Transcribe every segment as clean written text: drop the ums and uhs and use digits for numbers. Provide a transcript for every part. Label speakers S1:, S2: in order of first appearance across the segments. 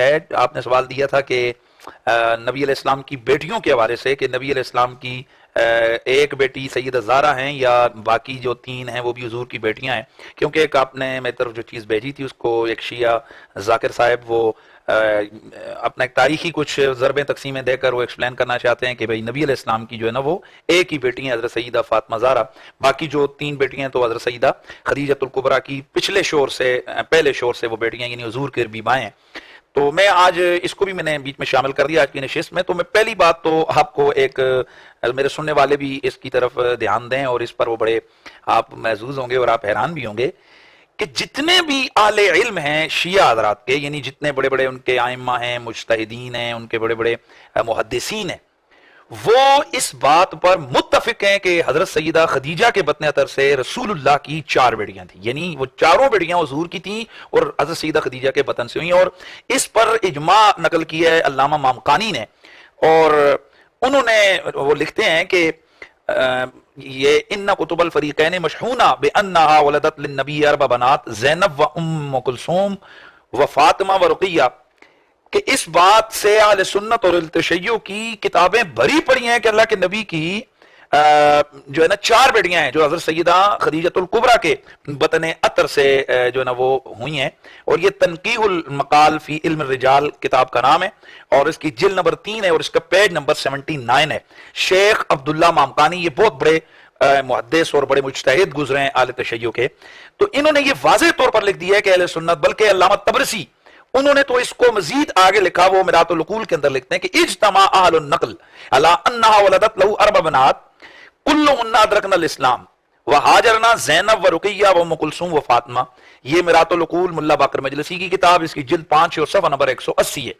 S1: ہے آپ نے سوال دیا تھا کہ نبی علیہ السلام کی بیٹیوں کے حوالے سے کہ نبی علیہ السلام کی ایک بیٹی سیدہ زہرا ہیں یا باقی جو تین ہیں وہ بھی حضور کی بیٹیاں ہیں. کیونکہ ایک آپ نے میری طرف جو چیز بھیجی تھی اس کو ایک شیعہ ذاکر صاحب وہ اپنا ایک تاریخی کچھ ضربیں تقسیمیں دے کر وہ ایکسپلین کرنا چاہتے ہیں کہ بھئی نبی علیہ السلام کی جو ہے نا وہ ایک ہی بیٹی ہیں حضرت سیدہ فاطمہ زہرا، باقی جو تین بیٹیاں ہیں تو حضرت سیدہ خدیجہ الکبریٰ کی پہلے شور سے وہ بیٹیاں یعنی حضور کے بیوائیں ہیں. تو میں آج اس کو بھی میں نے بیچ میں شامل کر دیا آج کی نشست میں. تو میں پہلی بات تو آپ کو ایک میرے سننے والے بھی اس کی طرف دھیان دیں اور اس پر وہ بڑے آپ محظوظ ہوں گے اور آپ حیران بھی ہوں گے کہ جتنے بھی اہل علم ہیں شیعہ حضرات کے، یعنی جتنے بڑے بڑے ان کے ائمہ ہیں، مجتہدین ہیں، ان کے بڑے بڑے محدثین ہیں، وہ اس بات پر متفق ہیں کہ حضرت سیدہ خدیجہ کے بطن عطر سے رسول اللہ کی 4 بیٹیاں تھیں، یعنی وہ چاروں بیٹیاں حضور کی تھیں اور حضرت سیدہ خدیجہ کے بطن سے ہوئیں. اور اس پر اجماع نقل کیا ہے علامہ مامقانی نے، اور انہوں نے وہ لکھتے ہیں کہ یہ ان کتب الفریقین مشحونہ بانہا ولدت للنبی 4 بنات زینب و ام کلثوم و فاطمہ و رقیہ، کہ اس بات سے اہل سنت اور تشیع کی کتابیں بھری پڑی ہیں کہ اللہ کے نبی کی جو ہے نا 4 بیٹیاں ہیں جو حضرت سیدہ خدیجہ الکبریٰ کے بطن عطر سے جو ہے نا وہ ہوئی ہیں. اور یہ تنقیح المقال فی علم الرجال کتاب کا نام ہے اور اس کی جلد نمبر 3 ہے اور اس کا پیج نمبر 79 ہے. شیخ عبداللہ مامقانی یہ بہت بڑے محدث اور بڑے مجتہد گزرے ہیں اہل تشیع کے، تو انہوں نے یہ واضح طور پر لکھ دیا ہے کہ اہل سنت، بلکہ علامہ طبرسی انہوں نے تو اس کو مزید آگے لکھا، وہ مرات العقول کے اندر لکھتے ہیں کہ اجتماع اہل النقل علی انہا ولدت لہو 4 بنات کلہن ادرکنا الاسلام وہاجرنا زینب و رقیہ و ام کلثوم و فاطمہ. یہ مرات العقول ملا باقر مجلسی کی کتاب، اس کی جلد 5 اور صفحہ نمبر 180 ہے.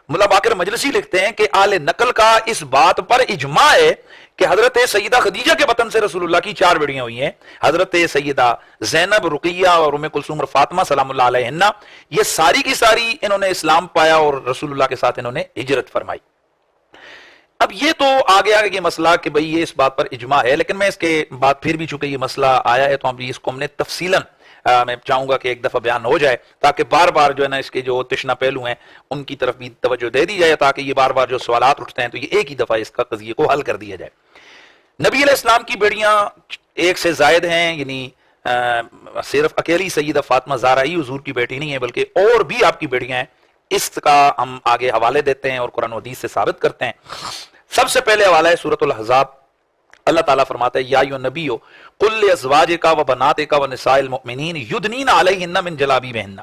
S1: ملا باقر مجلسی لکھتے ہیں کہ اہل نقل کا اس بات پر اجماع ہے کہ حضرت سیدہ خدیجہ کے بطن سے رسول اللہ کی 4 بیٹیاں ہوئی ہیں، حضرت سیدہ زینب، رقیہ اور ام کلثوم اور فاطمہ سلام اللہ علیہن. یہ ساری کی ساری انہوں نے اسلام پایا اور رسول اللہ کے ساتھ انہوں نے ہجرت فرمائی. اب یہ تو آگے یہ مسئلہ کہ بھئی یہ اس بات پر اجماع ہے، لیکن میں اس کے بعد پھر بھی چونکہ یہ مسئلہ آیا ہے تو ہم اس کو ہم نے تفصیلاً میں چاہوں گا کہ ایک دفعہ بیان ہو جائے تاکہ بار بار جو ہے نا اس کے جو تشنہ پہلو ہیں ان کی طرف بھی توجہ دے دی جائے، تاکہ یہ بار بار جو سوالات اٹھتے ہیں تو یہ ایک ہی دفعہ اس کا قضیے کو حل کر دیا جائے. نبی علیہ السلام کی بیٹیاں 1 سے زائد ہیں، یعنی صرف اکیلی سیدہ فاطمہ زہرا ہی حضور کی بیٹی نہیں ہے بلکہ اور بھی آپ کی بیٹیاں ہیں. اس کا ہم آگے حوالے دیتے ہیں اور قرآن و حدیث سے ثابت کرتے ہیں. سب سے پہلے حوالہ ہے سورۃ الاحزاب. اللہ تعالیٰ فرماتا ہے یا ایھا النبی قل لازواجک و بناتک و نساء المؤمنین یدنین علیہن من جلابیبہن.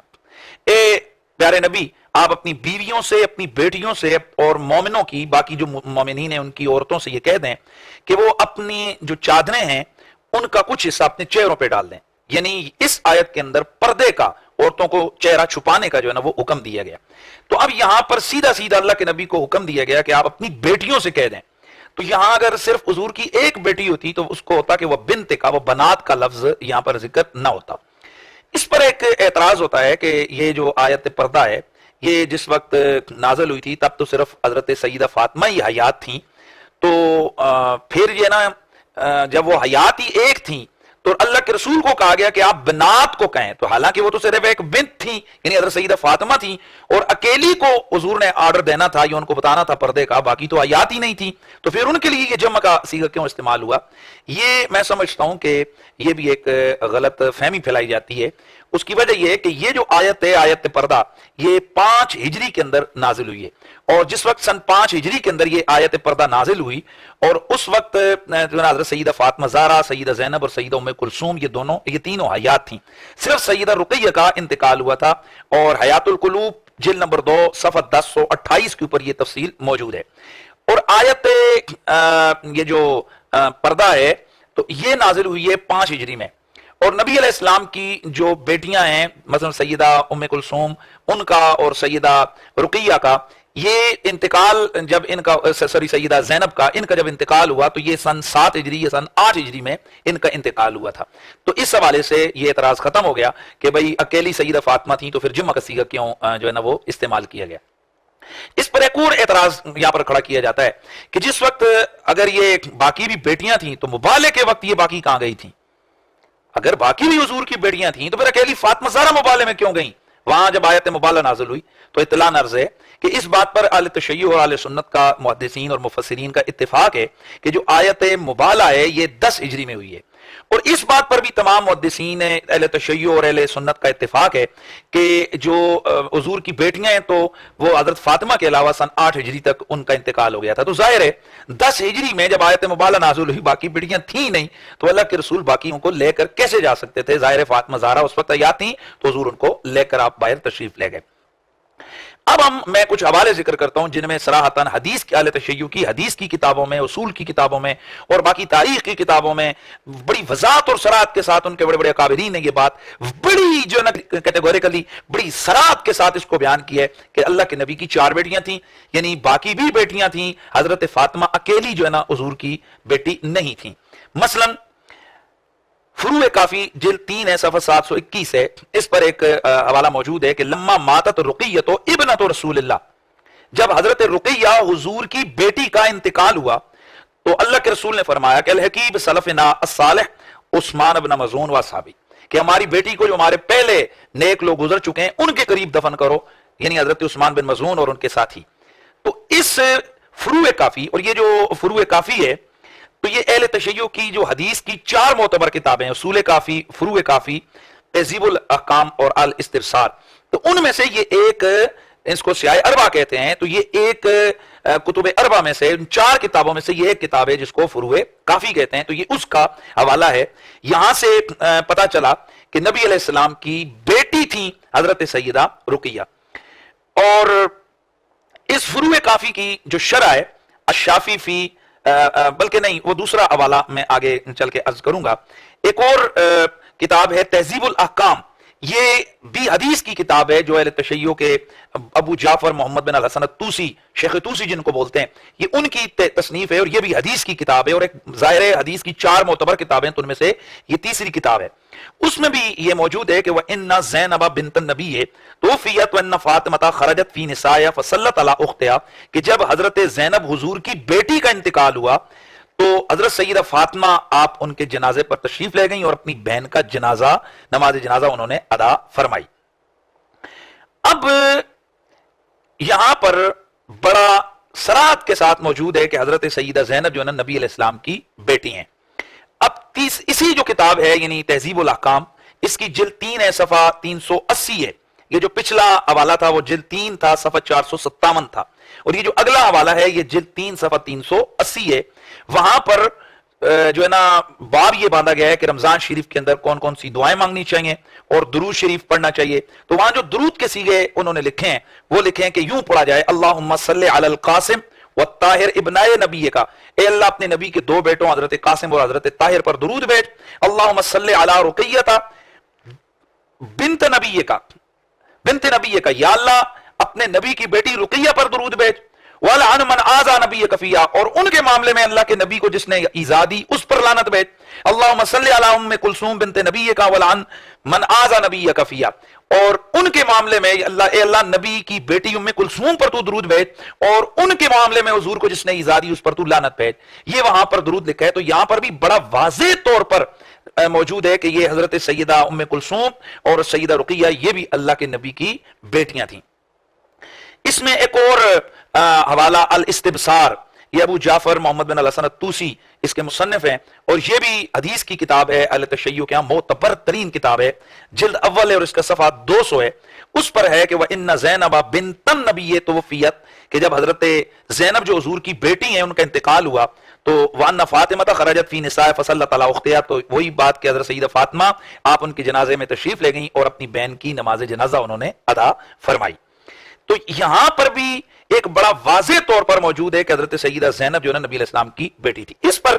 S1: اے پیارے نبی، آپ اپنی بیویوں سے، اپنی بیٹیوں سے اور مومنوں کی، باقی جو مومنین ہیں ان کی عورتوں سے یہ کہہ دیں کہ وہ اپنی جو چادریں ہیں ان کا کچھ حصہ اپنے چہروں پہ ڈال دیں. یعنی اس آیت کے اندر پردے کا، عورتوں کو چہرہ چھپانے کا جو ہے نا وہ حکم دیا گیا. تو اب یہاں پر سیدھا اللہ کے نبی کو حکم دیا گیا کہ آپ اپنی بیٹیوں سے کہہ دیں. تو یہاں اگر صرف حضور کی ایک بیٹی ہوتی تو اس کو ہوتا کہ وہ بنت کا، وہ بنات کا لفظ یہاں پر ذکر نہ ہوتا. اس پر ایک اعتراض ہوتا ہے کہ یہ جو آیت پردہ ہے یہ جس وقت نازل ہوئی تھی تب تو صرف حضرت سیدہ فاطمہ ہی حیات تھیں، تو پھر یہ نا جب وہ حیات ہی ایک تھیں تو اللہ کے رسول کو کہا گیا کہ آپ بنات کو کہیں. تو حالانکہ وہ تو صرف ایک بنت تھیں، یعنی حضرت سیدہ فاطمہ تھیں، اور اکیلی کو حضور نے آرڈر دینا تھا یا ان کو بتانا تھا پردے کا، باقی تو حیات ہی نہیں تھی. تو پھر ان کے لیے یہ جمع کا صیغہ کیوں استعمال ہوا؟ یہ میں سمجھتا ہوں کہ یہ بھی ایک غلط فہمی پھیلائی جاتی ہے. اس کی وجہ یہ ہے کہ یہ جو آیت ہے، آیت پردہ، یہ 5 ہجری کے اندر نازل ہوئی ہے. اور جس وقت سن 5 ہجری کے اندر یہ آیت پردہ نازل ہوئی اور اس وقت حضرت سیدہ فاطمہ زہرا، سیدہ زینب اور سیدہ ام کلثوم یہ تینوں حیات تھیں. صرف سیدہ رقیہ کا انتقال ہوا تھا اور حیات القلوب جلد نمبر 2 صفحہ 1028 کے اوپر یہ تفصیل موجود ہے. اور آیت یہ جو پردہ ہے تو یہ نازل ہوئی ہے 5 ہجری میں. اور نبی علیہ السلام کی جو بیٹیاں ہیں مثلا سیدہ ام کلثوم ان کا اور سیدہ رقیہ کا یہ انتقال جب ان کا سیدہ زینب کا ان کا جب انتقال ہوا تو یہ سن 7 ہجری یا سن 8 ہجری میں ان کا انتقال ہوا تھا. تو اس حوالے سے یہ اعتراض ختم ہو گیا کہ بھئی اکیلی سیدہ فاطمہ تھیں تو پھر جمع کا صیغہ کیوں جو ہے نا وہ استعمال کیا گیا. اس پر ایک اور اعتراض یہاں پر کھڑا کیا جاتا ہے کہ جس وقت اگر یہ باقی بھی بیٹیاں تھیں تو مبالغے کے وقت یہ باقی کہاں گئی تھیں؟ اگر باقی بھی حضور کی بیٹیاں تھیں تو پھر اکیلی فاطمہ زہرا مبالغے میں کیوں گئیں؟ وہاں جب آیت مبالہ نازل ہوئی تو اطلاع نرز ہے کہ اس بات پر اہل تشیع اور اہل سنت کا محدثین اور مفسرین کا اتفاق ہے کہ جو آیت مبالہ ہے یہ 10 ہجری میں ہوئی ہے، اور اس بات پر بھی تمام محدثین اہل تشیع اور اہل سنت کا اتفاق ہے کہ جو حضور کی بیٹیاں ہیں تو وہ حضرت فاطمہ کے علاوہ سن 8 ہجری تک ان کا انتقال ہو گیا تھا۔ تو ظاہر ہے 10 ہجری میں جب آیت مبالہ نازل ہوئی باقی بیٹیاں تھیں نہیں، تو اللہ کے رسول باقیوں کو لے کر کیسے جا سکتے تھے؟ ظاہر ہے فاطمہ زہرا اس وقت حیات تھیں تو حضور ان کو لے کر آپ باہر تشریف لے گئے۔ اب میں کچھ حوالے ذکر کرتا ہوں جن میں صراحتاً حدیث کی اہل تشیع کی حدیث کی کتابوں میں، اصول کی کتابوں میں اور باقی تاریخ کی کتابوں میں بڑی وضاحت اور صراحت کے ساتھ ان کے بڑے بڑے اکابرین نے یہ بات بڑی جو ہے نا کیٹیگوریکلی بڑی صراحت کے ساتھ اس کو بیان کیا ہے کہ اللہ کے نبی کی 4 بیٹیاں تھیں، یعنی باقی بھی بیٹیاں تھیں، حضرت فاطمہ اکیلی جو ہے نا حضور کی بیٹی نہیں تھیں۔ مثلاً فروع کافی جلد 3 ہے، صفحہ 721 ہے، اس پر ایک حوالہ موجود ہے کہ لما ماتت رقیۃ ابنۃ رسول اللہ، جب حضرت رقیہ حضور کی بیٹی کا انتقال ہوا تو اللہ کے رسول نے فرمایا کہ الحقیب سلفنا الصالح عثمان بن مظعون و صحابی، کہ ہماری بیٹی کو جو ہمارے پہلے نیک لوگ گزر چکے ہیں ان کے قریب دفن کرو، یعنی حضرت عثمان بن مظعون اور ان کے ساتھی۔ تو اس فروع کافی، اور یہ جو فروع کافی ہے تو یہ اہل تشیع کی جو حدیث کی 4 معتبر کتابیں، اصول کافی، فروع کافی، تہذیب الاحکام اور الاستبصار، تو ان میں سے یہ ایک، اس کو سیاہ اربع کہتے ہیں، تو یہ ایک کتب اربع میں سے، ان 4 کتابوں میں سے یہ ایک کتاب ہے جس کو فروع کافی کہتے ہیں، تو یہ اس کا حوالہ ہے۔ یہاں سے پتہ چلا کہ نبی علیہ السلام کی بیٹی تھی حضرت سیدہ رقیہ، اور اس فروع کافی کی جو شرح ہے الشافی فی، بلکہ نہیں، وہ دوسرا حوالہ میں آگے چل کے عرض کروں گا۔ ایک اور کتاب ہے تہذیب الاحکام، یہ بھی حدیث کی کتاب ہے جو اہل تشیع کے ابو جعفر محمد بن الحسن الطوسی، شیخ طوسی جن کو بولتے ہیں، یہ ان کی تصنیف ہے اور یہ بھی حدیث کی کتاب ہے، اور ایک ظاہر ہے حدیث کی 4 معتبر کتابیں تو ان میں سے یہ تیسری کتاب ہے۔ اس میں بھی یہ موجود ہے کہ وَإِنَّ زَيْنَبَ بِنْتَ النَّبِيِّ تُوفِّيَتْ وَإِنَّ فَاطِمَةَ خَرَجَتْ فِي نِسَائِهَا فَصَلَّتْ عَلَىٰ أُخْتِهَا، کہ جب حضرت زینب حضور کی بیٹی کا انتقال ہوا تو حضرت سیدہ فاطمہ آپ ان کے جنازے پر تشریف لے گئیں اور اپنی بہن کا جنازہ، نماز جنازہ انہوں نے ادا فرمائی۔ اب یہاں پر بڑا صراحت کے ساتھ موجود ہے کہ حضرت سیدہ زینب جو ہے نا نبی علیہ السلام کی بیٹی ہیں۔ اب اسی جو کتاب ہے یعنی تہذیب الاحکام، اس کی جلد 3 ہے، صفحہ 380 ہے، یہ جو پچھلا حوالہ تھا وہ جلد 3 تھا، صفحہ 457 تھا، اور یہ جو اگلا حوالہ ہے یہ جلد 3 صفحہ 380 ہے۔ وہاں پر جو ہے نا باب یہ باندھا گیا ہے کہ رمضان شریف کے اندر کون کون سی دعائیں مانگنی چاہیے اور درود شریف پڑھنا چاہیے۔ تو وہاں جو درود کے سیغے انہوں نے لکھے ہیں وہ لکھے ہیں کہ یوں پڑھا جائے اللہم صلی علی القاسم والطاہر ابنائے نبی کا، اے اللہ اپنے نبی کے 2 بیٹوں حضرت قاسم اور حضرت طاہر پر درود بھیج۔ اللہم صلی علی رقیہ بنت نبی کا، بنت نبی کا، یا اللہ اپنے نبی کی بیٹی رقیہ پر درود بھیج۔ وَلَعَنْ مَنْ آذَى نَبِيَّكَ فِيهَا، اور ان کے معاملے میں اللہ کے نبی کو جس نے ایذا دی اس پر لعنت بھیج۔ اللہم صلی علی ام کلثوم بنت نبیک وَلَعَنْ مَنْ آذَى نَبِيَّكَ فِيهَا، اور ان کے معاملے میں اللہ، اے اللہ نبی کی بیٹی ام کلثوم پر تو درود بھیج، اور ان کے معاملے میں حضور کو جس نے ایذا دی اس پر تو لعنت بھیج۔ یہ وہاں پر درود لکھا ہے، تو یہاں پر بھی بڑا واضح طور پر موجود ہے کہ یہ حضرت سیدہ ام کلثوم اور سیدہ رقیہ یہ بھی اللہ کے نبی کی بیٹیاں تھیں۔ اس میں ایک اور حوالہ الاستبصار، یہ ابو جعفر محمد بن الحسن الطوسی اس کے مصنف ہیں، اور یہ بھی حدیث کی کتاب ہے، اہل تشیع کے یہاں معتبر ترین کتاب ہے، جلد اول ہے اور اس کا صفحہ 200 ہے۔ اس پر ہے کہ وَإِنَّ زَيْنَبَ بِنْتَ النَّبِيِّ تُوفِّيَتْ، کہ جب حضرت زینب جو حضور کی بیٹی ہیں ان کا انتقال ہوا تو وَأَنَّ فَاطِمَةَ خَرَجَتْ فِي نِسَائِهَا فَصَلَّتْ عَلَىٰ أُخْتِهَا، تو وہی بات کہ حضرت سیدہ فاطمہ آپ ان کے جنازے میں تشریف لے گئیں اور اپنی بہن کی نماز جنازہ انہوں نے ادا فرمائی۔ تو یہاں پر بھی ایک بڑا واضح طور پر موجود ہے کہ حضرت سیدہ زینب جو ہے نبی علیہ السلام کی بیٹی تھی۔ اس پر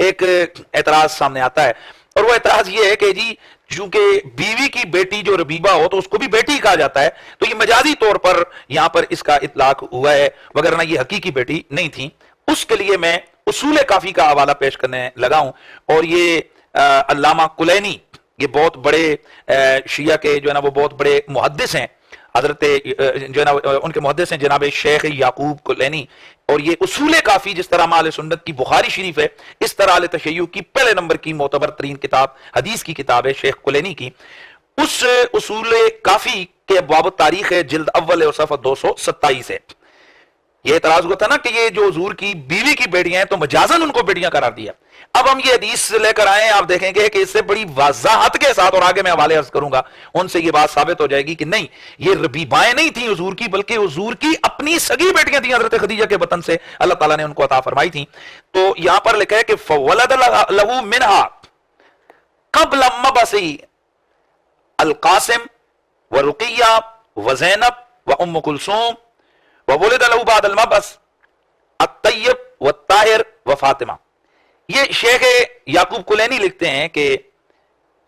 S1: ایک اعتراض سامنے آتا ہے، اور وہ اعتراض یہ ہے کہ جی چونکہ بیوی کی بیٹی جو ربیبہ ہو تو اس کو بھی بیٹی کہا جاتا ہے، تو یہ مجازی طور پر یہاں پر اس کا اطلاق ہوا ہے، وگرنہ یہ حقیقی بیٹی نہیں تھی۔ اس کے لیے میں اصول کافی کا حوالہ پیش کرنے لگا ہوں، اور یہ علامہ کلینی، یہ بہت بڑے شیعہ کے جو ہے نا وہ بہت بڑے محدث ہیں، حضرت جو ہے نا ان کے محدث ہیں جناب شیخ یعقوب کلینی، اور یہ اصول کافی جس طرح اہل سنت کی بخاری شریف ہے اس طرح اہل تشیع کی پہلے نمبر کی معتبر ترین کتاب حدیث کی کتاب ہے شیخ کلینی کی۔ اس اصول کافی کے ابواب تاریخ ہے، جلد اول اور صفحہ 227 ہے۔ یہ اعتراض ہوا تھا نا کہ یہ جو حضور کی بیوی کی بیٹیاں ہیں تو مجازن ان کو بیٹیاں قرار دیا۔ اب ہم یہ حدیث لے کر آئے ہیں، آپ دیکھیں گے کہ اس سے بڑی وضاحت کے ساتھ، اور آگے میں حوالے عرض کروں گا ان سے یہ بات ثابت ہو جائے گی کہ نہیں، یہ ربیبائیں نہیں تھیں حضور کی، بلکہ حضور کی اپنی سگی بیٹیاں تھیں، حضرت خدیجہ کے بطن سے اللہ تعالیٰ نے ان کو عطا فرمائی تھیں۔ تو یہاں پر لکھا ہے کہ فولد لہو منہا قبل مبعثہ القاسم ورقیہ وزینب وام کلثوم وولد لہو بعد المبعث الطیب والطاہر وفاطمہ۔ یہ شیخ یعقوب کلینی لکھتے ہیں کہ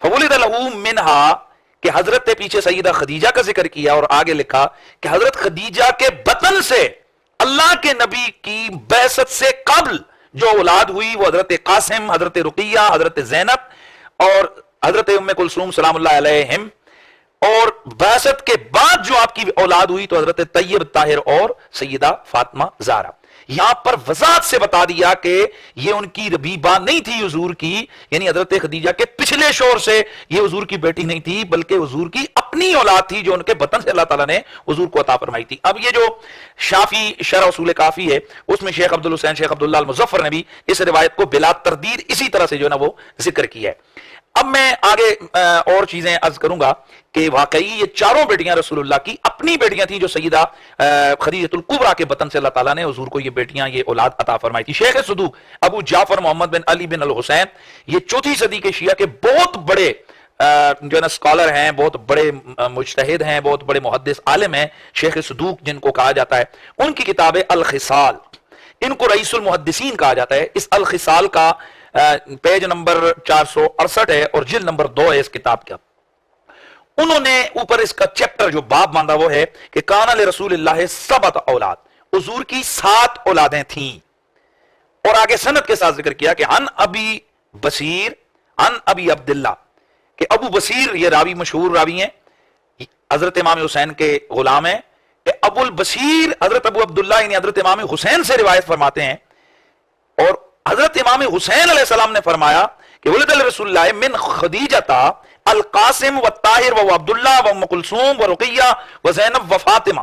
S1: فولد لہو منہا، کہ حضرت نے پیچھے سیدہ خدیجہ کا ذکر کیا اور آگے لکھا کہ حضرت خدیجہ کے بطن سے اللہ کے نبی کی بعثت سے قبل جو اولاد ہوئی وہ حضرت قاسم، حضرت رقیہ، حضرت زینب اور حضرت ام کلثوم سلام اللہ علیہم، اور بعثت کے بعد جو آپ کی اولاد ہوئی تو حضرت طیب، طاہر اور سیدہ فاطمہ زہرا۔ یہاں پر وضاحت سے بتا دیا کہ یہ ان کی ربیبہ نہیں تھی حضور کی، یعنی حضرت خدیجہ کے پچھلے شور سے یہ حضور کی بیٹی نہیں تھی، بلکہ حضور کی اپنی اولاد تھی جو ان کے بطن سے اللہ تعالیٰ نے حضور کو عطا فرمائی تھی۔ اب یہ جو شافی شرح اصول کافی ہے اس میں شیخ عبدالحسین شیخ عبداللہ المظفر نے بھی اس روایت کو بلا تردید اسی طرح سے جو ہے نا وہ ذکر کیا ہے۔ اب میں آگے اور چیزیں عرض کروں گا کہ واقعی یہ چاروں بیٹیاں رسول اللہ کی اپنی بیٹیاں تھیں جو سیدہ خدیجۃ الکبریٰ کے بطن سے اللہ تعالیٰ نے حضور کو یہ بیٹیاں، یہ اولاد عطا فرمائی تھی۔ شیخ صدوق ابو جعفر محمد بن علی بن الحسین، یہ چوتھی صدی کے شیعہ کے بہت بڑے جو ہے نا اسکالر ہیں، بہت بڑے مجتہد ہیں، بہت بڑے محدث عالم ہیں، شیخ صدوق جن کو کہا جاتا ہے۔ ان کی کتاب الخصال، ان کو رئیس المحدثین کہا جاتا ہے۔ اس الخصال کا پیج نمبر 468 ہے اور جلد نمبر 2 ہے اس کتاب کا۔ انہوں نے اوپر اس کا چیپٹر جو باب باندھا وہ ہے کہ کان لرسول اللہ 7 اولاد، حضور کی 7 اولادیں تھیں، اور آگے سند کے ساتھ ذکر کیا کہ عن ابی بصیر عن ابی عبداللہ، کہ ابو بصیر یہ راوی مشہور راوی ہیں، حضرت امام حسین کے غلام ہیں، کہ ابو البصیر حضرت ابو عبداللہ یعنی حضرت امام حسین سے روایت فرماتے ہیں، اور حضرت امام حسین علیہ السلام نے فرمایا کہ ولد رسول اللہ من خدیجہ القاسم والطاہر و عبداللہ و ام کلثوم و رقیہ و زینب و فاطمہ،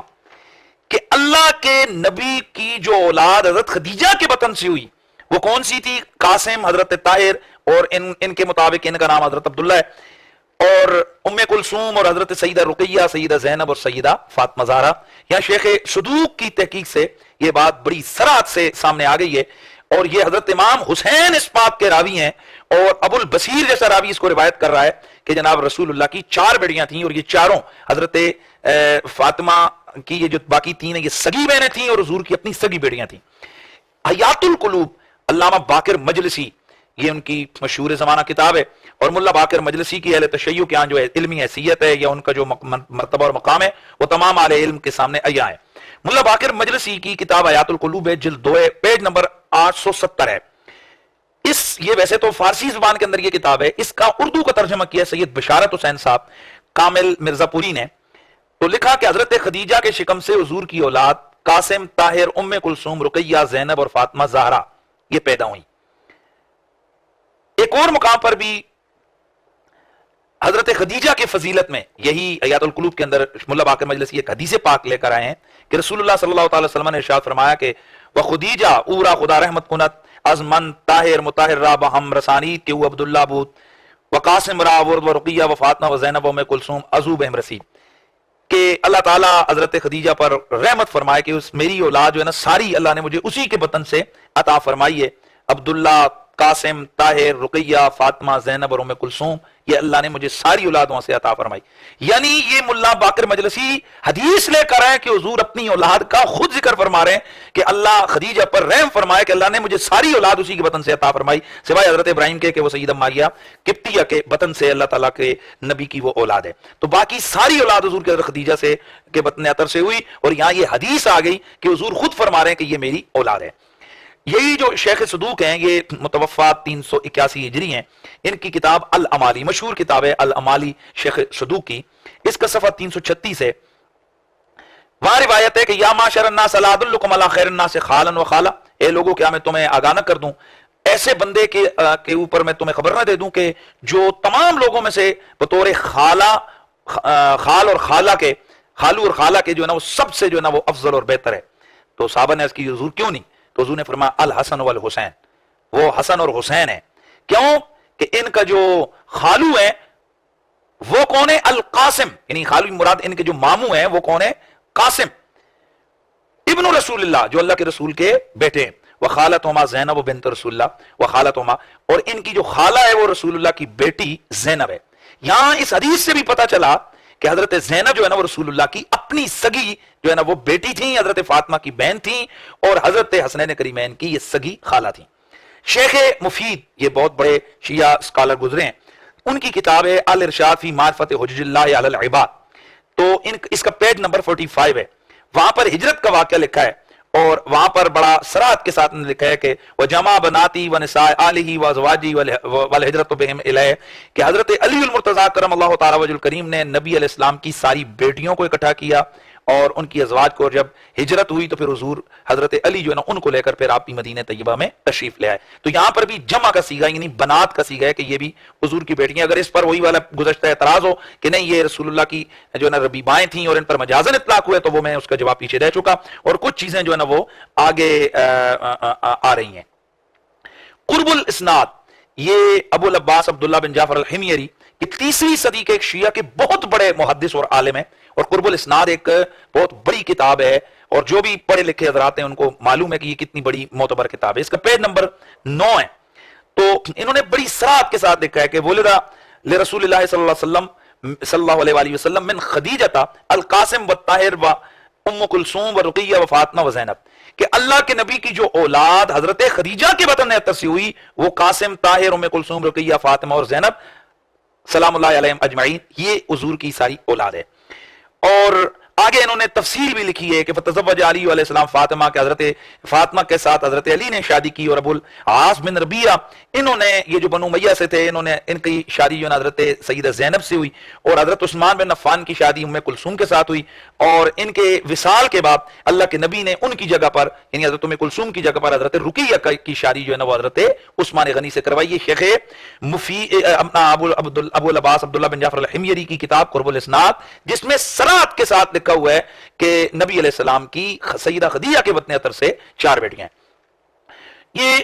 S1: کہ اللہ کے نبی کی جو اولاد حضرت خدیجہ کے بطن سے ہوئی وہ کون سی تھی؟ قاسم، حضرت طاہر، اور ان کے مطابق ان کا نام حضرت عبداللہ ہے، اور ام کلثوم اور حضرت سیدہ رقیہ، سیدہ زینب اور سیدہ فاطمہ زہرا۔ یہاں شیخ صدوق کی تحقیق سے یہ بات بڑی صراحت سے سامنے آ گئی ہے، اور یہ حضرت امام حسین اس بات کے راوی ہیں، اور ابو البصیر جیسا راوی اس کو روایت کر رہا ہے کہ جناب رسول اللہ کی 4 بیٹیاں تھیں، اور یہ چاروں حضرت فاطمہ کی یہ جو باقی 3 ہیں یہ سگی بہنیں تھیں اور حضور کی اپنی سگی بیٹیاں تھیں۔ حیات القلوب علامہ باقر مجلسی، یہ ان کی مشہور زمانہ کتاب ہے، اور ملا باقر مجلسی کی اہل تشیع کے ہاں جو علمی حیثیت ہے یا ان کا جو مرتبہ اور مقام ہے وہ تمام اہل علم کے سامنے عیاں ہے۔ ملا باقر مجلسی کی کتاب حیات القلوب ہے، جلد 2 ہے، پیج نمبر 870 ہے۔ یہ ویسے تو فارسی زبان کے اندر یہ کتاب ہے، اس کا اردو کا ترجمہ کیا سید بشارت حسین صاحب کامل مرزا پوری نے، تو لکھا کہ حضرت خدیجہ کے شکم سے حضور کی اولاد قاسم، طاہر، ام کلثوم، رقیہ، زینب اور فاطمہ زہرا یہ پیدا ہوئی۔ ایک اور مقام پر بھی حضرت خدیجہ کے فضیلت میں یہی حیات القلوب کے اندر ملا باقر مجلسی ایک حدیث پاک لے کر آئے ہیں کہ رسول اللہ صلی اللہ تعالی وسلم نے ارشاد فرمایا کہ وخدیجہ اورا خدا رحمت کنت از من طاہر مطہر را بہم رسانید کہ وہ عبداللہ بود وقاسم را ورد و رقیہ و فاطمہ و زینب و ام کلثوم ازو بہم رسید، کہ اللہ تعالیٰ حضرت خدیجہ پر رحمت فرمائے کہ اس میری اولاد جو ہے نا ساری اللہ نے مجھے اسی کے بطن سے عطا فرمائی ہے، عبداللہ، قاسم، طاہر، رقیہ، فاطمہ، زینب اور ام کلثوم، یہ اللہ نے مجھے ساری اولاد وہاں سے عطا فرمائی۔ یعنی یہ ملا باقر مجلسی حدیث لے کر آئے کہ حضور اپنی اولاد کا خود ذکر فرما رہے ہیں کہ اللہ خدیجہ پر رحم فرمائے کہ اللہ نے مجھے ساری اولاد اسی کے بطن سے عطا فرمائی، سوائے حضرت ابراہیم کے کہ وہ سیدہ ماریہ قبطیہ کے بطن سے اللہ تعالیٰ کے نبی کی وہ اولاد ہے، تو باقی ساری اولاد حضور کے حضرت خدیجہ سے کے بطن عطر سے ہوئی، اور یہاں یہ حدیث آ گئی کہ حضور خود فرما رہے ہیں کہ یہ میری اولاد ہے۔ یہی جو شیخ صدوق ہیں یہ متوفا 381 ہجری ہیں، ان کی کتاب الامالی مشہور کتاب ہے الامالی شیخ صدوق کی، اس کا صفحہ 336 ہے۔ وہاں روایت ہے کہ یا معاشر الناس لا ادلکم علی خیر الناس خالا و خالہ، اے لوگوں کیا میں تمہیں آگاہ نہ کر دوں ایسے بندے کے اوپر میں تمہیں خبر نہ دے دوں کہ جو تمام لوگوں میں سے بطور خالہ خال اور خالہ کے خالو اور خالہ کے جو ہے نا وہ سب سے جو ہے نا وہ افضل اور بہتر ہے. تو صحابہ نے اس کی حضور کیوں نہیں؟ تو حضور نے فرمایا الحسن والحسین، وہ حسن اور حسین ہے. کیوں کہ ان کا جو خالو ہے وہ کون ہے؟ القاسم، یعنی خالو مراد ان کے جو ماموں ہیں وہ کون ہے؟ قاسم ابن رسول اللہ، جو اللہ کے رسول کے بیٹے ہیں. وخالتہما زینب بنت رسول اللہ وخالتہما، اور ان کی جو خالہ ہے وہ رسول اللہ کی بیٹی زینب ہے. یہاں اس حدیث سے بھی پتا چلا کہ حضرت زینب جو ہے نا وہ رسول اللہ کی اپنی سگی جو ہے نا وہ بیٹی تھیں، حضرت فاطمہ کی بہن تھیں، اور حضرت حسنین کریمین کی یہ سگی خالہ تھیں. شیخ مفید یہ بہت بڑے شیعہ اسکالر گزرے ہیں، ان کی کتاب ہے الارشاد فی معرفت حجج اللہ علی العباد. تو اس کا پیج نمبر 45 ہے. وہاں پر ہجرت کا واقعہ لکھا ہے، اور وہاں پر بڑا صراحت کے ساتھ لکھا ہے کہ وجمع بناتی ونساء آلہ وازواجی والہجرت بہم الیہ، کہ حضرت علی المرتضیٰ کرم اللہ تعالی وجہ الکریم نے نبی علیہ السلام کی ساری بیٹیوں کو اکٹھا کیا اور ان کی ازواج کو. اور جب ہجرت ہوئی تو پھر حضور حضرت علی جو ہے نا ان کو لے کر پھر آپ بھی مدینہ طیبہ میں تشریف لے آئے. تو یہاں پر بھی جمع کا صیغہ یعنی بنات کا صیغہ ہے کہ یہ بھی حضور کی بیٹیاں. اگر اس پر وہی والا گزشتہ اعتراض ہو کہ نہیں یہ رسول اللہ کی جو ہے نا ربیبائیں تھیں اور ان پر مجازن اطلاق ہوئے، تو وہ میں اس کا جواب پیچھے رہ چکا، اور کچھ چیزیں جو ہے نا وہ آگے آ رہی ہیں. قرب الاسناد، یہ ابو العباس عبداللہ بن جعفر الحمیری کہ 3 صدی کے ایک شیعہ کے بہت بڑے محدث اور عالم ہیں، اور قرب الاسناد ایک بہت بڑی کتاب ہے، اور جو بھی پڑھے لکھے حضرات ہیں ان کو معلوم ہے کہ یہ کتنی بڑی معتبر کتاب ہے. اس کا پیج نمبر 9 ہے. تو انہوں نے بڑی صراحت کے ساتھ لکھا ہے کہ ولدہ لرسول اللہ صلی اللہ علیہ وسلم من خدیجہ القاسم والطاہر و ام کلثوم و رقیہ و فاطمہ و زینب، کہ اللہ کے نبی کی جو اولاد حضرت خدیجہ کے بطن اطہر سے ہوئی وہ قاسم، طاہر، ام کلثوم، رقیہ، فاطمہ اور زینب سلام اللہ علیہم اجمعین، یہ حضور کی ساری اولاد ہے. اور آگے انہوں نے تفصیل بھی لکھی ہے کہ فتزوج علی علیہ السلام فاطمہ، کہ حضرت فاطمہ کے ساتھ حضرت علی نے شادی کی. اور ابو العاص بن ربیعہ انہوں نے یہ جو بنو امیہ سے تھے، انہوں نے ان کی شادی جو حضرت سیدہ زینب سے ہوئی، اور حضرت عثمان بن عفان کی شادی ام کلثوم کے ساتھ ہوئی. اور ان کے وصال کے بعد اللہ کے نبی نے ان کی جگہ پر یعنی حضرت ام کلثوم کی جگہ پر حضرت رقیہ کی شادی جو ہے نا وہ حضرت عثمان غنی سے کروائی. یہ شیخ ابو العباس عبداللہ بن جعفر الحمیری کی کتاب قرب الاسناد، جس میں صراحت کے ساتھ لکھا ہوا ہے کہ نبی علیہ السلام کی سیدہ خدیجہ کے بطن اطہر سے 4 بیٹیاں ہیں. یہ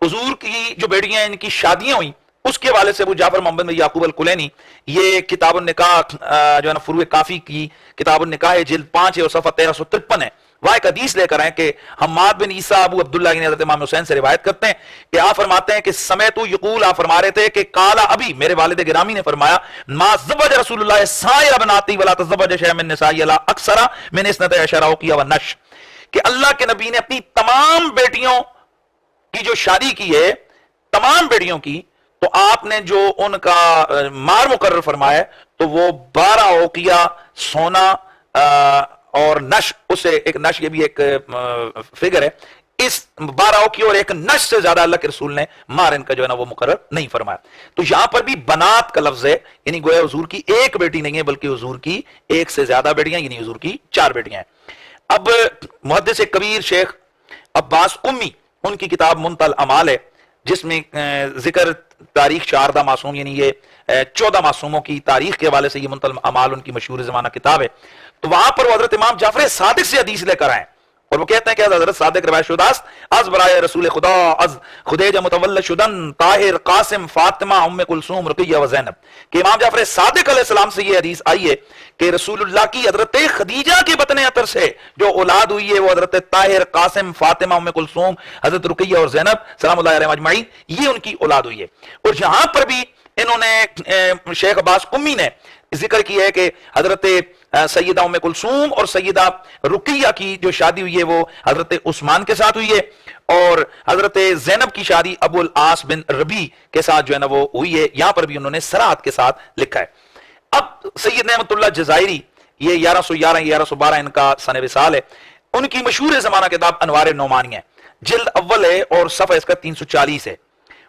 S1: حضور کی جو بیٹیاں ہیں ان کی شادیاں ہوئیں، اس کے حوالے سے ابو جعفر محمد بن یعقوب الکلینی یہ کتاب النکاح جو ہے نا فروع کافی کی کتاب النکاح جلد 5 ہے اور صفحہ 1353 ہے. وہ ایک حدیث لے کر آئے کہ حماد بن عیسیٰ ابو عبداللہ یعنی حضرت امام حسین سے روایت کرتے ہیں کہ آپ فرماتے ہیں کہ سمیت یقول، آپ فرما رہے تھے کہ قالا ابی، میرے والد گرامی نے فرمایا، ما زوج رسول اللہ سائر بناتی ولا تزوج شیئا من نسائی الا اکثر من 12 اوقیہ ونش، کہ اللہ کے نبی نے اپنی تمام بیٹیوں کی جو شادی کی ہے، تمام بیٹیوں کی، تو آپ نے جو ان کا مہر مقرر فرمایا تو وہ 12 اوقیہ سونا اور نش، اسے ایک نش یہ بھی ایک فگر ہے، اس 12 اوقیہ اور ایک نش سے زیادہ اللہ کے رسول نے مہر ان کا جو ہے نا وہ مقرر نہیں فرمایا. تو یہاں پر بھی بنات کا لفظ ہے، یعنی گویا حضور کی ایک بیٹی نہیں ہے بلکہ حضور کی ایک سے زیادہ بیٹیاں، یعنی حضور کی 4 بیٹیاں ہیں. اب محدث کبیر شیخ عباس قمی ان کی کتاب منتہی الاعمال ہے، جس میں ذکر تاریخ 14 معصوم یعنی یہ 14 معصوموں کی تاریخ کے حوالے سے یہ منتہی الاعمال ان کی مشہور زمانہ کتاب ہے. تو وہاں پر وہ حضرت امام جعفر صادق سے حدیث لے کر آئے، اور وہ کہتے ہیں کہ حضرت صادق روایت شدہ از برائے رسول خدا از خدیجہ متولد شدن طاہر قاسم فاطمہ ام کلثوم رقیہ و زینب، کہ امام جعفر صادق علیہ السلام سے یہ حدیث آئی ہے کہ رسول اللہ کی حضرت خدیجہ کے بطن اطہر سے جو اولاد ہوئی ہے وہ حضرت طاہر قاسم فاطمہ ام کلثوم حضرت رقیہ اور زینب سلام اللہ علیہم اجمعین، یہ ان کی اولاد ہوئی ہے. اور یہاں پر بھی انہوں نے شیخ عباس قمی نے ذکر کیا ہے کہ حضرت سیدہ ام کلثوم اور سیدہ رقیہ کی جو شادی ہوئی ہے وہ حضرت عثمان کے ساتھ ہوئی ہے، اور حضرت زینب کی شادی ابو العاص بن ربی کے ساتھ جو ہے نا وہ ہوئی ہے. یہاں پر بھی انہوں نے صراحت کے ساتھ لکھا ہے. اب سید نعمت اللہ جزائری یہ 1111 1112 ان کا سن وصال ہے، ان کی مشہور زمانہ کتاب انوار نعمانی ہے، جلد اول ہے اور صفحہ اس کا 340 ہے.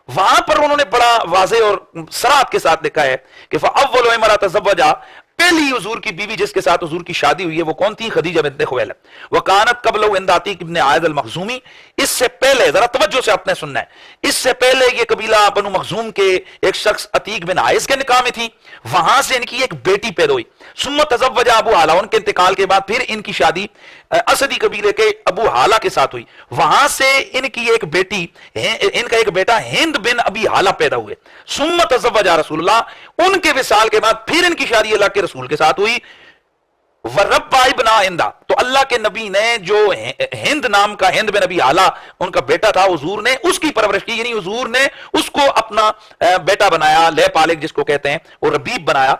S1: وہاں پر انہوں نے بڑا واضح اور صراحت کے ساتھ لکھا ہے کہ فاول امرأ تزوجا پہلی حضور کی بیوی جس کے ساتھ حضور کی شادی ہوئی ہے وہ کون تھی؟ خدیجہ بنت خویلد. وکانت قبل عند عتیق ابن عائد المخزومی. اس سے پہلے ذرا توجہ سے آپ نے سننا ہے، اس سے پہلے یہ قبیلہ بنو مخزوم کے ایک شخص عتیق بن عائز کے نکاح میں تھی، وہاں سے ان کی ایک بیٹی پیدا ہوئی. ثم تزوج ابو حالہ، ان کے انتقال کے بعد پھر ان کی شادی اسدی قبیلے کے ابو حالہ کے ساتھ ہوئی. وہاں سے ان کی ایک بیٹی، ان کا ایک بیٹا ہند بن ابی حالہ پیدا ہوئے. ثم تزوج رسول اللہ، ان کے وصال کے بعد پھر ان کی شادی اللہ کے رسول کے ساتھ ہوئی. وربا ابن ہندا، تو اللہ کے نبی نے جو ہند نام کا ہند بن ابی حالہ ان کا بیٹا تھا، حضور نے اس کی پرورش کی، یعنی حضور نے اس کو اپنا بیٹا بنایا، لے پالک جس کو کہتے ہیں، وہ ربیب بنایا.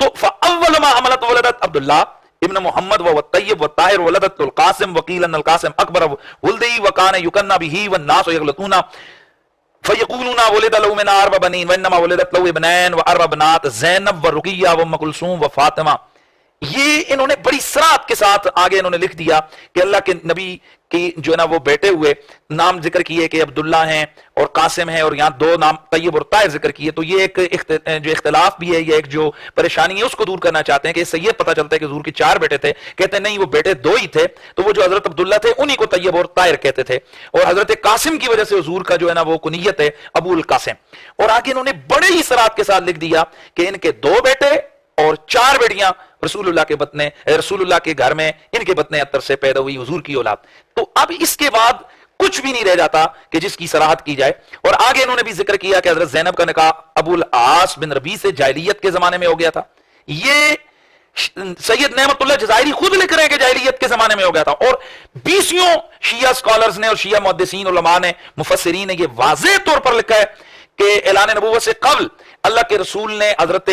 S1: تو فاول ما حملت ولدت عبداللہ ابن محمد والطیب والطاہر ولدت القاسم وقیل ان القاسم اکبر ولدی وکان یکنہ بہ والناس یغلطون فیقولون ولد له من اربع بنین وانما ولدت له ابنین واربع بنات زینب ورقیہ وام کلثوم وفاطمہ. یہ انہوں نے بڑی سراحت کے ساتھ آگے انہوں نے لکھ دیا کہ اللہ کے نبی کی جو ہے نا وہ بیٹے ہوئے، نام ذکر کیے کہ عبداللہ ہیں اور قاسم ہیں، اور یہاں دو نام طیب اور طاہر ذکر کیے. تو یہ ایک جو اختلاف بھی ہے، یہ ایک جو پریشانی ہے اس کو دور کرنا چاہتے ہیں کہ اس سے یہ پتہ چلتا ہے کہ حضور کے 4 بیٹے تھے. کہتے ہیں نہیں، وہ بیٹے 2 ہی تھے. تو وہ جو حضرت عبداللہ تھے انہی کو طیب اور طاہر کہتے تھے، اور حضرت قاسم کی وجہ سے حضور کا جو ہے نا وہ کنیت ہے ابو القاسم. اور آگے انہوں نے بڑے ہی سراحت کے ساتھ لکھ دیا کہ ان کے 2 بیٹے اور 4 بیٹیاں رسول اللہ کے بطنے، رسول اللہ کے گھر میں ان کے بطن اطہر سے پیدا ہوئی حضور کی اولاد. تو اب اس کے بعد کچھ بھی نہیں رہ جاتا کہ جس کی صراحت کی جائے. اور آگے انہوں نے بھی ذکر کیا کہ حضرت زینب کا نکاح ابو العاص بن ربیع سے جاہلیت کے زمانے میں ہو گیا تھا. یہ سید نعمت اللہ جزائری خود لکھ رہے ہیں کہ جاہلیت کے زمانے میں ہو گیا تھا. اور 20 شیعہ سکالرز نے اور شیعہ محدثین علماء نے، مفسرین نے یہ واضح طور پر لکھا ہے کہ اعلان نبوت سے قبل اللہ کے رسول نے حضرت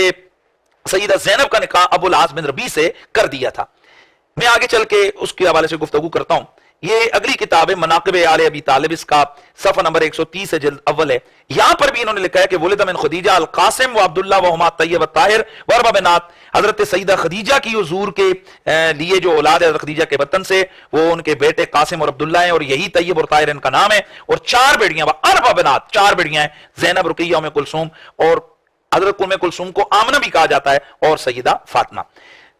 S1: سیدہ زینب کا نکاح ابو العاص بن ربیع سے کر دیا تھا. میں آگے چل کے اس کے حوالے سے گفتگو کرتا ہوں. یہ اگلی کتاب ہے مناقب آل ابی طالب، اس کا صفحہ نمبر 130 ہے، جلد اول ہے. یہاں پر بھی انہوں نے لکھا ہے کہ ولد من خدیجہ القاسم و عبداللہ وہما طیب الطاہر واربع بنات. حضرت سیدہ خدیجہ کی حضور کے لیے جو اولاد ہے حضرت خدیجہ کے بطن سے، وہ ان کے بیٹے قاسم اور عبداللہ ہیں، اور یہی طیب اور طاہر ان کا نام ہے. اور 4 بیٹیاں، اربع بنات، 4 بیٹیاں ہیں، زینب، رقیہ، ام کلثوم، اور حضرت ام کلثوم کو آمنہ بھی کہا جاتا ہے، اور سیدہ فاطمہ.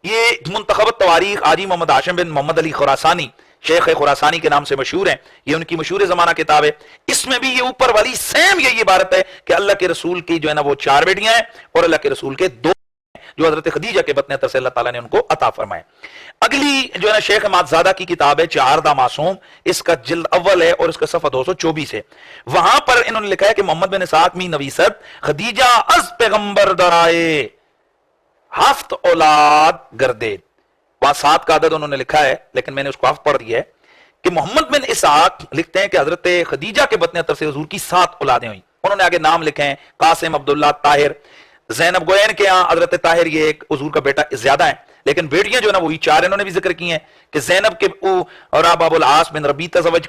S1: یہ منتخبت تواریخ حاجی محمد ہاشم بن محمد علی خراسانی، شیخ خراسانی کے نام سے مشہور ہیں، یہ ان کی مشہور زمانہ کتاب ہے. اس میں بھی یہ اوپر والی سیم یہی عبارت ہے کہ اللہ کے رسول کی جو ہے نا وہ 4 بیٹیاں ہیں، اور اللہ کے رسول کے 2 جو حضرت خدیجہ کے بطن اطہر سے اللہ تعالیٰ نے ان کو عطا فرمائے. اگلی جو ہے نا شیخ ماتزادہ کی کتاب ہے چہاردہ معصوم، اس کا جلد اول ہے اور اس کا صفحہ 224 ہے. وہاں پر انہوں نے لکھا ہے کہ محمد بن اسحاق می نویست خدیجہ از پیغمبر درائے 7 اولاد گردید. وہاں 7 کا عدد انہوں نے لکھا ہے، لیکن میں نے اس کو 7 پڑھ دیا ہے کہ محمد بن اسحاق لکھتے ہیں کہ حضرت خدیجہ کے بطن اطہر سے حضور کی 7 اولادیں ہوئیں. انہوں نے آگے نام لکھے ہیں قاسم، عبداللہ، طاہر، زینب. گوین کے ہاں حضرت طاہر یہ ایک حضور کا بیٹا زیادہ ہیں، لیکن بیٹیاں جو ہے نا وہی 4 انہوں نے بھی ذکر کی ہیں کہ زینب کے اور ابو العاص بن ربیع تزویج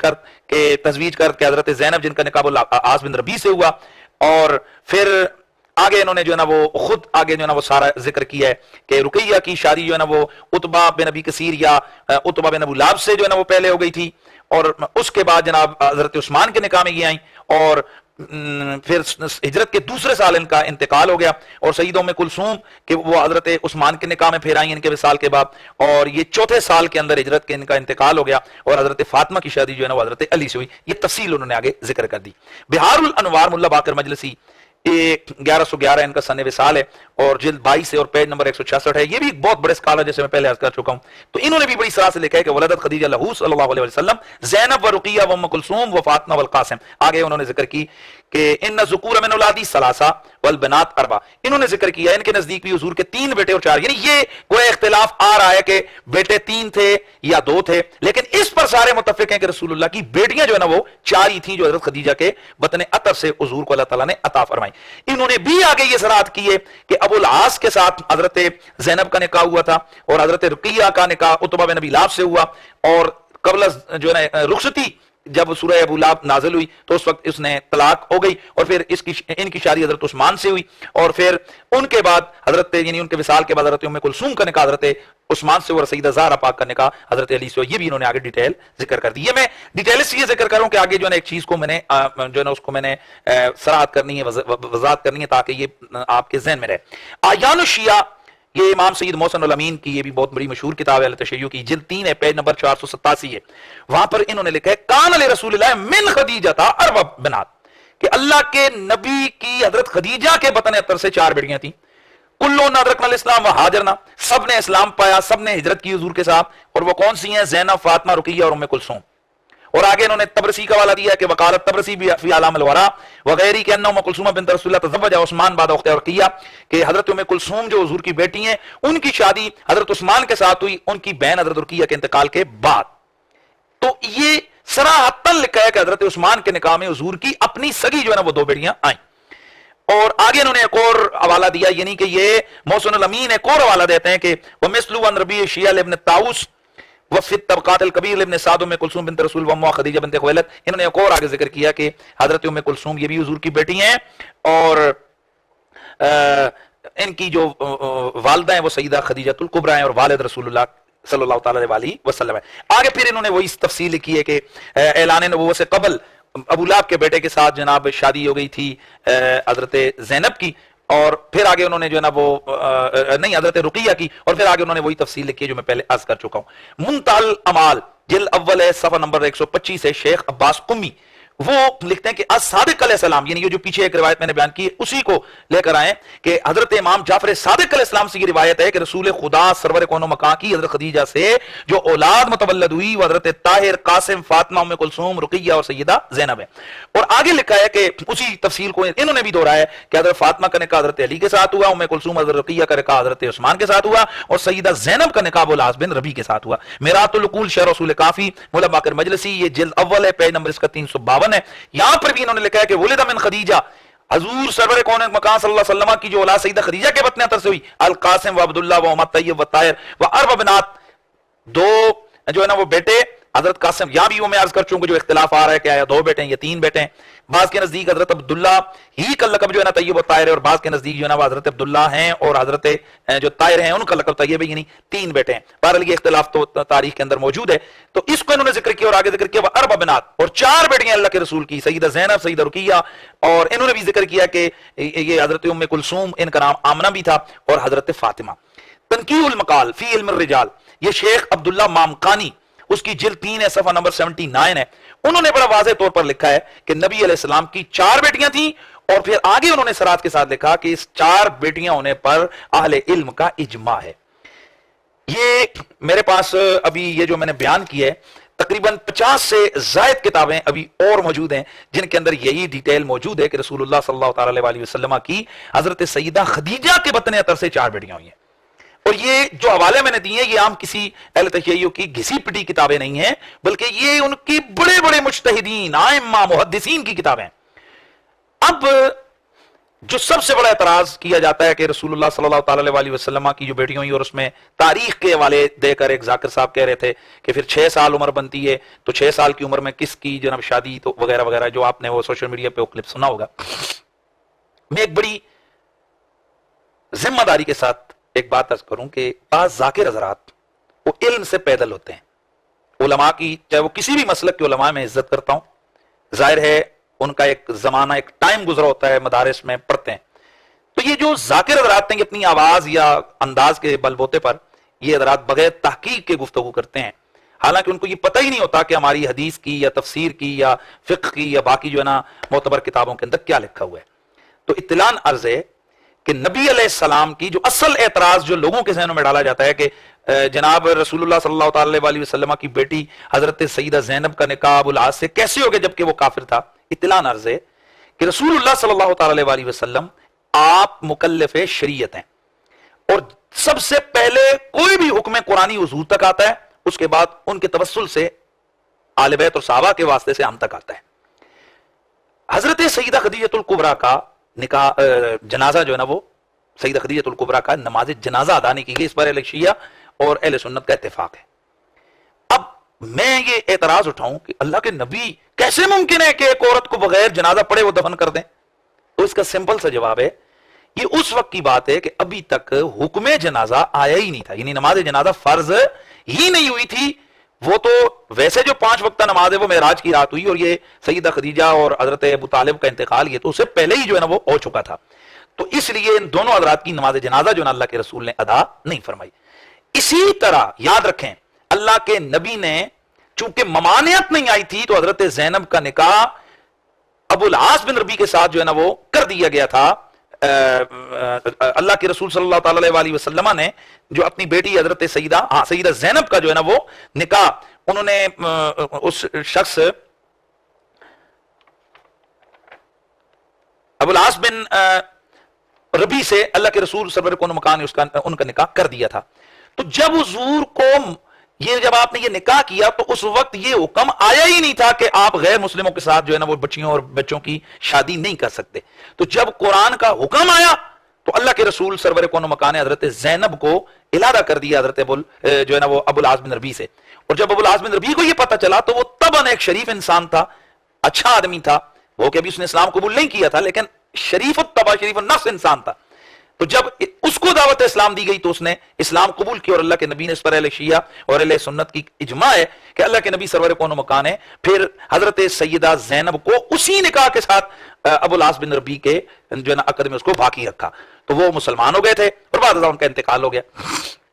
S1: کر کے حضرت زینب جن کا نکاح ابو العاص بن ربیع سے ہوا. اور پھر آگے انہوں نے جو ہے نا وہ خود آگے جو ہے نا وہ سارا ذکر کیا ہے کہ رقیہ کی شادی جو ہے نا وہ عتبہ بن ابی کثیر یا عتبہ بن ابو لہب سے جو ہے نا وہ پہلے ہو گئی تھی، اور اس کے بعد جناب حضرت عثمان کے نکاح میں یہ آئیں، اور پھر ہجرت کے دوسرے سال ان کا انتقال ہو گیا. اور سیدہ ام کلثوم کہ وہ حضرت عثمان کے نکاح میں پھر آئیں ان کے وصال کے بعد، اور یہ 4تھے سال کے اندر ہجرت کے ان کا انتقال ہو گیا. اور حضرت فاطمہ کی شادی جو ہے نا وہ حضرت علی سے ہوئی. یہ تفصیل انہوں نے آگے ذکر کر دی. بہار الانوار ملا باقر مجلسی 1111 ان کا سن وصال ہے، اور جلد 22 ہے اور پیج نمبر 166 ہے. یہ بھی بہت بڑے اسکالر جیسے میں پہلے عرض کر چکا ہوں. تو انہوں نے بھی بڑی صراحت سے لکھا ہے کہ ولدت خدیجہ لہو صلی اللہ علیہ وسلم زینب و رقیہ و ام کلثوم و فاطمہ والقاسم. آگے انہوں نے ذکر کی کہ ان ذکور من اولادی ثلاثہ والبنات 4. انہوں نے ذکر کیا ان کے نزدیک بھی حضور کے 3 بیٹے اور 4، یعنی یہ کوئی اختلاف آ رہا ہے کہ بیٹے 3 تھے یا 2 تھے، لیکن اس پر سارے متفق ہیں کہ رسول اللہ کی بیٹیاں جو ہے نا وہ 4 ہی تھیں جو حضرت خدیجہ کے بطن اطہر سے حضور کو اللہ تعالیٰ نے عطا فرمائی. انہوں نے بھی آگے یہ صراحت کی ہے کہ ابو العاص کے ساتھ حضرت زینب کا نکاح ہوا تھا، اور حضرت رقیہ کا نکاح عتبہ بن ابی لہب سے ہوا، اور قبل جو ہے نا رخصتی جب سورہ ابو لہب نازل ہوئی تو اس وقت اس نے طلاق ہو گئی، اور پھر ان کی شادی حضرت عثمان سے ہوئی، اور پھر ان کے بعد حضرت یعنی ان کے وصال کے بعد حضرت ام کلثوم کا نکاح حضرت عثمان سے، اور سیدہ زہرا پاک کا نکاح حضرت علی سے. یہ بھی انہوں نے آگے ڈیٹیل ذکر کر دی. یہ میں ڈیٹیل اس لیے ذکر کروں کہ آگے جو ہے نا ایک چیز کو میں نے جو ہے نا اس کو میں نے صراحت کرنی ہے، وضاحت کرنی ہے، تاکہ یہ آپ کے ذہن میں رہے. آیان الشیعہ یہ امام سید محسن الامین کی یہ بھی بہت بڑی مشہور کتاب ہے تشیع کی، جلد 3 ہے، پیج نمبر 487 ہے. وہاں پر انہوں نے لکھا ہے کان علی رسول اللہ من خدیجہ اربع بنات، کہ اللہ کے نبی کی حضرت خدیجہ کے بطن اطہر سے 4 بیٹیاں تھیں. کلون ادرکنا الاسلام و ہاجرنا، سب نے اسلام پایا، سب نے ہجرت کی حضور کے ساتھ. اور وہ کون سی ہیں؟ زینب، فاطمہ، رقیہ اور ام کلثوم. اور آگے انہوں نے تبرسی کا حوالہ دیا کہ وقالت تبرسی فی علام الورا وغیری کہ انہ ام کلثوم بنت رسول اللہ تزوج عثمان بعد اخت رقیہ، کہ حضرت ام کلثوم جو حضور کی بیٹی ہیں ان کی شادی حضرت عثمان کے ساتھ ہوئی ان کی بہن حضرت رقیہ کے انتقال کے بعد. تو یہ صراحتاً لکھا ہے کہ حضرت عثمان کے نکاح میں حضور کی اپنی سگی جو ہے نا وہ 2 بیٹیاں آئیں. اور آگے انہوں نے ایک اور حوالہ دیا، یعنی کہ یہ محسن الامین ایک اور حوالہ دیتے ہیں کہ ومثلو عن ربیع شیعہ ابن طاؤس وفی الطبقات الکبیر ابن سعد ام کلثوم بنت رسول وام خدیجہ بنت خویلد. انہوں نے ایک اور آگے ذکر کیا کہ حضرت ام کلثوم یہ بھی حضور کی بیٹی ہیں، اور ان کی جو والدہ ہیں وہ سیدہ خدیجہ الکبریٰ ہیں، اور والد رسول اللہ صلی اللہ تعالی علیہ وسلم ہے. آگے پھر انہوں نے وہی تفصیل لکھی ہے کہ اعلان نبوت سے قبل ابو لہب کے بیٹے کے ساتھ جناب شادی ہو گئی تھی حضرت زینب کی، اور پھر آگے انہوں نے جو ہے نا وہ نہیں حضرت رقیہ کی، اور پھر آگے انہوں نے وہی تفصیل لکھی ہے جو میں پہلے عرض کر چکا ہوں. منتہی الامال جلد اول ہے، صفحہ نمبر 125 ہے. شیخ عباس قمی وہ لکھتے ہیں کہ صادق علیہ السلام، یعنی یہ جو پیچھے ایک روایت میں نے بیان کی اسی کو لے کر آئے کہ حضرت امام جعفر صادق علیہ السلام سے یہ روایت ہے کہ رسول خدا سرور کون و مکان کی حضرت خدیجہ سے جو اولاد متولد ہوئی وہ حضرت طاہر، قاسم، فاطمہ، ام کلثوم، رقیہ اور سیدہ زینب ہے. اور آگے لکھا ہے کہ اسی تفصیل کو انہوں نے بھی دہرایا ہے کہ حضرت فاطمہ کا نکاح حضرت علی کے ساتھ ہوا، ام کلثوم حضرت رقیہ کا نکاح حضرت عثمان کے ساتھ ہوا، اور سیدہ زینب کا نکاح العاص بن ربیع کے ساتھ ہوا. میرات العقول شرح رسول کافی مولا باقر مجلسی، یہ جلد اول ہے، پیج نمبر اس کا 352 ہے. یہاں پر بھی انہوں نے لکھا ہے کہ ولد من خدیجہ، حضور سرور کون مکان صلی اللہ علیہ وسلم کی جو اولاد سیدہ خدیجہ کے بطن اطہر سے ہوئی، القاسم و عبداللہ و محمد طیب و طاہر و اربع بنات، 2 جو ہے نا وہ بیٹے حضرت قاسم. یہاں بھی وہ میں عرض کر چوں کہ جو اختلاف آ رہا ہے کہ آیا 2 بیٹے ہیں یا 3 بیٹے ہیں. بعض کے نزدیک حضرت عبداللہ ہی کا لقب جو ہے نا طیب و طاہر ہے، اور بعض کے نزدیک جو ہے نا وہ حضرت عبداللہ ہیں اور حضرت جو طاہر ہیں ان کا لقب طیب ہے، یعنی 3 بیٹے ہیں. بہرحال یہ اختلاف تو تاریخ کے اندر موجود ہے. تو اس کو انہوں نے ذکر کیا اور آگے ذکر کیا وہ اربع بنات، اور 4 بیٹیاں اللہ کے رسول کی، سیدہ زینب، سیدہ رقیہ، اور انہوں نے بھی ذکر کیا کہ یہ حضرت ام کلثوم ان کا نام آمنہ بھی تھا، اور حضرت فاطمہ. تنقیح المقال فی علم الرجال، یہ شیخ عبداللہ مامقانی اس کی جلد 3 ہے، صفحہ نمبر 79 ہے. انہوں نے بڑا واضح طور پر لکھا ہے کہ نبی علیہ السلام کی 4 بیٹیاں تھیں، اور پھر آگے انہوں نے صراحت کے ساتھ لکھا کہ اس 4 بیٹیاں ہونے پر اہل علم کا اجماع ہے. یہ میرے پاس ابھی یہ جو میں نے بیان کیا ہے تقریباً 50 سے زائد کتابیں ابھی اور موجود ہیں جن کے اندر یہی ڈیٹیل موجود ہے کہ رسول اللہ صلی اللہ تعالی علیہ وسلم کی حضرت سیدہ خدیجہ کے بطن اطہر سے 4 بیٹیاں ہوئی ہیں. اور یہ جو حوالے میں نے دیے یہ عام کسی اہل تشیع کی گھسی پٹی کتابیں نہیں ہیں، بلکہ یہ ان کی بڑے بڑے مجتہدین، ائمہ، محدثین کی کتابیں. اب جو سب سے بڑا اعتراض کیا جاتا ہے کہ رسول اللہ صلی اللہ تعالی علیہ وسلم کی جو بیٹیاں ہوئی، اور اس میں تاریخ کے حوالے دے کر ایک ذاکر صاحب کہہ رہے تھے کہ پھر 6 سال عمر بنتی ہے تو 6 سال کی عمر میں کس کی جناب شادی تو وغیرہ وغیرہ، جو آپ نے وہ سوشل میڈیا پہ وہ کلپ سنا ہوگا. میں ایک بڑی ذمہ داری کے ساتھ ایک بات عرض کروں کہ بعض ذاکر حضرات وہ علم سے پیدل ہوتے ہیں. علماء کی چاہے وہ کسی بھی مسلک کے علماء میں عزت کرتا ہوں، ظاہر ہے ان کا ایک زمانہ ایک ٹائم گزرا ہوتا ہے، مدارس میں پڑھتے ہیں. تو یہ جو ذاکر حضرات ہیں اپنی آواز یا انداز کے بل بوتے پر یہ حضرات بغیر تحقیق کے گفتگو کرتے ہیں، حالانکہ ان کو یہ پتہ ہی نہیں ہوتا کہ ہماری حدیث کی یا تفسیر کی یا فقہ کی یا باقی جو ہے نا معتبر کتابوں کے اندر کیا لکھا ہوا ہے. تو اطلاع عرض ہے کہ نبی علیہ السلام کی جو اصل اعتراض جو لوگوں کے ذہنوں میں ڈالا جاتا ہے کہ جناب رسول اللہ صلی اللہ تعالی علیہ وسلم کی بیٹی حضرت سیدہ زینب کا نکاح ابو العاص سے کیسے ہو گیا جبکہ وہ کافر تھا. اطلاع عرض ہے کہ رسول اللہ صلی اللہ تعالی علیہ وسلم آپ مکلف شریعت ہیں، اور سب سے پہلے کوئی بھی حکم قرآنی حضور تک آتا ہے، اس کے بعد ان کے توسل سے آل بیت اور صحابہ کے واسطے سے ہم تک آتا ہے. حضرت سیدہ خدیجہ الکبریٰ کا نکاح جنازہ جو ہے نا وہ سیدہ خدیجہ الکبریٰ کا نماز جنازہ ادا نہیں کی گئی، اس پر اہل شیعہ اور اہل سنت کا اتفاق ہے. اب میں یہ اعتراض اٹھاؤں کہ اللہ کے نبی کیسے ممکن ہے کہ ایک عورت کو بغیر جنازہ پڑھے وہ دفن کر دیں؟ تو اس کا سمپل سا جواب ہے یہ اس وقت کی بات ہے کہ ابھی تک حکم جنازہ آیا ہی نہیں تھا، یعنی نماز جنازہ فرض ہی نہیں ہوئی تھی. وہ تو ویسے جو 5 وقتہ نماز ہے وہ معراج کی رات ہوئی، اور یہ سیدہ خدیجہ اور حضرت ابو طالب کا انتقال یہ تو اس سے پہلے ہی جو ہے نا وہ ہو چکا تھا. تو اس لیے ان دونوں حضرات کی نماز جنازہ جو اللہ کے رسول نے ادا نہیں فرمائی. اسی طرح یاد رکھیں اللہ کے نبی نے چونکہ ممانعت نہیں آئی تھی تو حضرت زینب کا نکاح ابو العاص بن ربی کے ساتھ جو ہے نا وہ کر دیا گیا تھا. اللہ کے رسول صلی اللہ تعالی علیہ وسلم نے جو اپنی بیٹی حضرت سیدہ زینب کا جو ہے نا وہ نکاح انہوں نے اس شخص ابو العاص بن ربی سے اللہ کے رسول سرور کون مکان ان کا نکاح کر دیا تھا. تو جب حضور کو جب آپ نے یہ نکاح کیا تو اس وقت یہ حکم آیا ہی نہیں تھا کہ آپ غیر مسلموں کے ساتھ جو ہے نا وہ بچیوں اور بچوں کی شادی نہیں کر سکتے. تو جب قرآن کا حکم آیا تو اللہ کے رسول سرور کون مکان حضرت زینب کو علادہ کر دیا حضرت جو ہے نا وہ ابو العاص بن ربی سے. اور جب ابو العاص بن ربی کو یہ پتہ چلا تو وہ طبعاً ایک شریف انسان تھا, اچھا آدمی تھا, وہ کہ ابھی اس نے اسلام قبول نہیں کیا تھا لیکن شریف الطبع شریف النفس انسان تھا. تو جب اس کو دعوت اسلام دی گئی تو اس نے اسلام قبول کیا اور اللہ کے نبی نے اس پر اہل شیعہ اور اہل سنت کی اجماع ہے کہ اللہ کے نبی سرور کون و مکان ہے پھر حضرت سیدہ زینب کو اسی نکاح کے ساتھ ابو العاص بن ربی کے جو ہے نا عقد میں اس کو باقی رکھا. تو وہ مسلمان ہو گئے تھے اور بعد ازاں ان کا انتقال ہو گیا.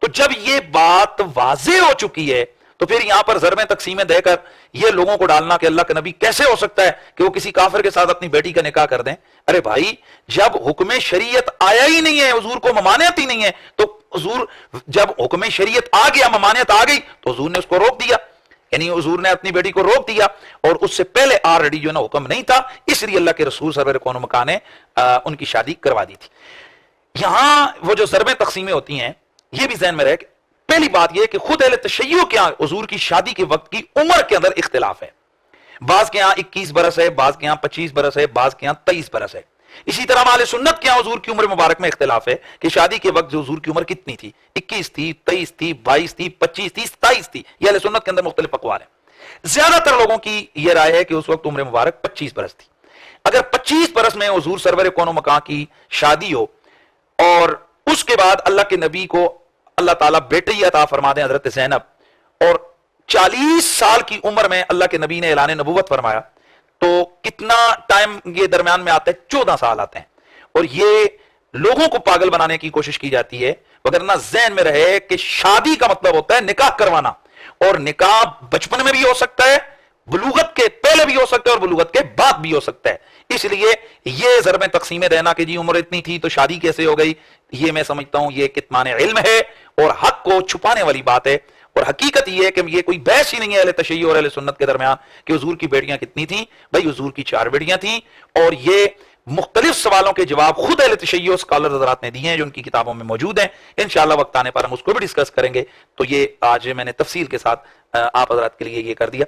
S1: تو جب یہ بات واضح ہو چکی ہے تو پھر یہاں پر ضربیں تقسیمیں دے کر یہ لوگوں کو ڈالنا کہ اللہ کا نبی کیسے ہو سکتا ہے کہ وہ کسی کافر کے ساتھ اپنی بیٹی کا نکاح کر دیں. ارے بھائی جب حکم شریعت آیا ہی نہیں ہے, حضور کو ممانعت ہی نہیں ہے, تو حضور جب حکم شریعت آ گیا, ممانعت آ گئی تو حضور نے اس کو روک دیا. یعنی حضور نے اپنی بیٹی کو روک دیا اور اس سے پہلے آلریڈی جو ہے نا حکم نہیں تھا, اس لیے اللہ کے رسول سرور کون مکان نے ان کی شادی کروا دی تھی. یہاں وہ جو ضربیں تقسیمیں ہوتی ہیں یہ بھی ذہن میں رہے کہ پہلی بات یہ کہ خود اہل تشیع کے یہاں حضور کی شادی کے وقت کی عمر کے اندر اختلاف ہے. بعض کے یہاں 21 برس ہے, بعض کے یہاں 25 برس ہے, بعض کے یہاں 23 برس ہے. اسی طرح اہل سنت کے یہاں حضور کی عمر مبارک میں اختلاف ہے کہ شادی کے وقت جو حضور کی عمر کتنی تھی, 21 تھی, 23 تھی, 22 تھی, 25 تھی, 27 تھی. یہ اہل سنت کے اندر مختلف اقوال ہیں. زیادہ تر لوگوں کی یہ رائے ہے کہ اس وقت عمر مبارک 25 برس تھی. اگر 25 برس میں حضور سرور کون و مکان کی شادی ہو اور اس کے بعد اللہ کے نبی کو اللہ تعالیٰ بیٹی عطا فرما دیں حضرت زینب, اور 40 سال کی عمر میں اللہ کے نبی نے اعلان نبوت فرمایا, تو کتنا ٹائم یہ درمیان میں آتا ہے, 14 سال آتے ہیں. اور یہ لوگوں کو پاگل بنانے کی کوشش کی جاتی ہے, وگرنہ ذہن میں رہے کہ شادی کا مطلب ہوتا ہے نکاح کروانا, اور نکاح بچپن میں بھی ہو سکتا ہے, بلوغت کے پہلے بھی ہو سکتا ہے اور بلوغت کے بعد بھی ہو سکتا ہے. اس لیے یہ ضربیں تقسیمیں دینا کہ جی عمر اتنی تھی تو شادی کیسے ہو گئی, یہ میں سمجھتا ہوں یہ کتمان علم ہے اور حق کو چھپانے والی بات ہے. اور حقیقت یہ ہے کہ یہ کوئی بحث ہی نہیں ہے اہل تشیع اور اہل سنت کے درمیان کہ حضور کی بیٹیاں کتنی تھیں. بھائی حضور کی 4 بیٹیاں تھیں, اور یہ مختلف سوالوں کے جواب خود اہل تشیع اسکالر حضرات نے دیے ہیں جو ان کی کتابوں میں موجود ہیں. انشاءاللہ وقت آنے پر ہم اس کو بھی ڈسکس کریں گے. تو یہ آج میں نے تفصیل کے ساتھ آپ حضرات کے لیے یہ کر دیا.